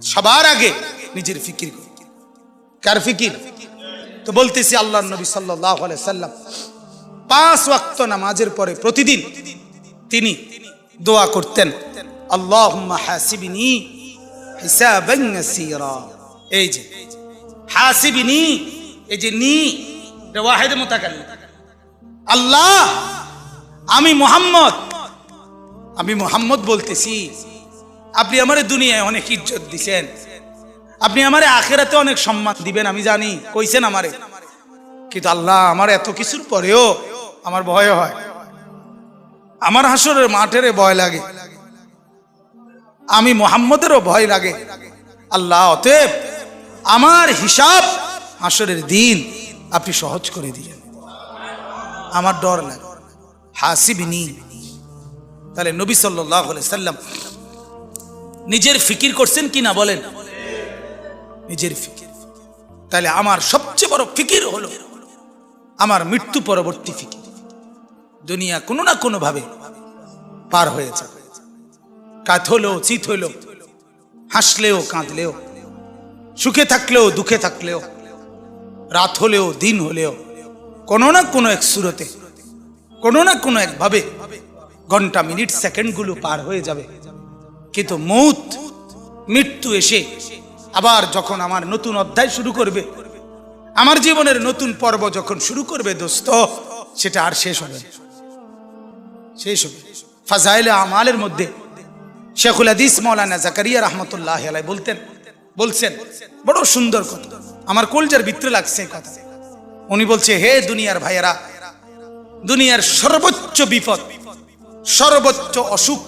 সবার আগে নিজের ফিকির করি। কার ফিকির? তো বলতেছি আল্লাহর নবী সাল্লাল্লাহু আলাইহি সাল্লাম 5 ওয়াক্ত নামাজের পরে প্রতিদিন তিনি দোয়া করতেন, আল্লাহুম্মা হাসিবনি হিসাবান ইয়াসীরা। এই যে হাসিবনি, এই যে নি এটা ওয়াহিদ মুতাকাল্লিম। আল্লাহ, আমি মুহাম্মদ বলতেছি, আপনি আমারে দুনিয়ায় অনেক ইজ্জত দিছেন, আপনি আমারে আখিরাতে অনেক সম্মান দিবেন, আমি জানি কইছেন আমারে, কিন্তু আল্লাহ আমার এত কিছুর পরেও আমার ভয় হয়, আমার হাসরের মাঠের ভয় লাগে, আমি মুহাম্মদেরও ভয় লাগে। আল্লাহ, অতএব আমার হিসাব হাসরের দিন আপনি সহজ করে দিলেন, আমার ডর লাগে। হাসিবনি। তাহলে নবী সাল্লাল্লাহু আলাইহি সাল্লাম নিজের ফিকির করছেন কিনা বলেন? নিজের ফিকির। তাহলে আমার সবচেয়ে বড় ফিকির হলো আমার মৃত্যু পরবর্তী ফিকির। দুনিয়া কোনো না কোনো ভাবে পার হয়ে যাবে, কাত হলেও চিত হলেও, হাসলেও কাঁদলেও, সুখে থাকলেও দুঃখে থাকলেও, রাত হলেও দিন হলেও, কোনো না কোনো এক সুরতে, কোনো না কোনো একভাবে ঘন্টা মিনিট সেকেন্ডগুলো পার হয়ে যাবে। কিন্তু মৃত্যু এসে আবার যখন আমার নতুন অধ্যায় শুরু করবে, আমার জীবনের নতুন পর্ব যখন শুরু করবে দোস্ত, সেটা আর শেষ হবে না। শেষ হবে। ফাজাইলে আমালের মধ্যে শেখুল হাদিস মাওলানা জাকারিয়া রাহমাতুল্লাহি আলাইহি বলছেন বড় সুন্দর কথা, আমার কলজার ভিতরে লাগছে এই কথা। উনি বলছে, হে দুনিয়ার ভাইয়েরা, দুনিয়ার সর্বোচ্চ বিপদ, সর্বোচ্চ অসুখ,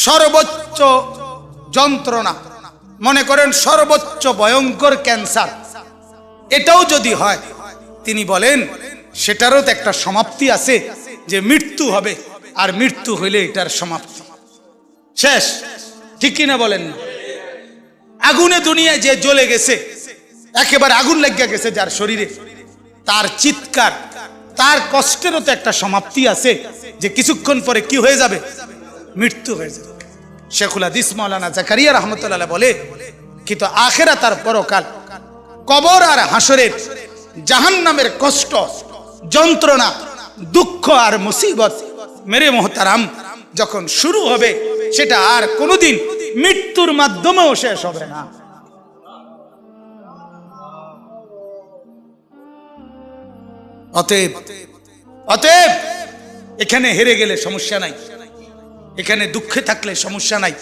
সর্বোচ্চ যন্ত্রণা, মনে করেন সর্বোচ্চ ভয়ঙ্কর ক্যান্সার, এটাও যদি হয়, তিনি বলেন সেটারও তো একটা সমাপ্তি আছে, যে মৃত্যু হবে, আর মৃত্যু হইলে এটার সমাপ্তি শেষ। ঠিক কিনা বলেন না? আগুনে দুনিয়ায় যে জ্বলে গেছে, একেবারে আগুন লেগে গেছে যার শরীরে, তার চিৎকার, তার কষ্টেরও তো একটা সমাপ্তি আছে, যে কিছুক্ষণ পরে কি হয়ে যাবে? মৃত্যু হয়ে যাবে। শেখুল হাদিস মাওলানা জাকারিয়া রাহমাতুল্লাহ বলে, কিন্তু আখিরাত আর পরকাল, কবর আর হাসরের জাহান্নামের কষ্ট, যন্ত্রণা, দুঃখ আর মুসিবত মেরে মোহতারাম যখন শুরু হবে, সেটা আর কোনোদিন মৃত্যুর মাধ্যমেও শেষ হবে না। অতএব এখানে হেরে গেলে সমস্যা নাই, এখানে দুঃখে থাকলে সমস্যা নাই,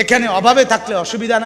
এখানে অভাবে থাকলে অসুবিধা নাই।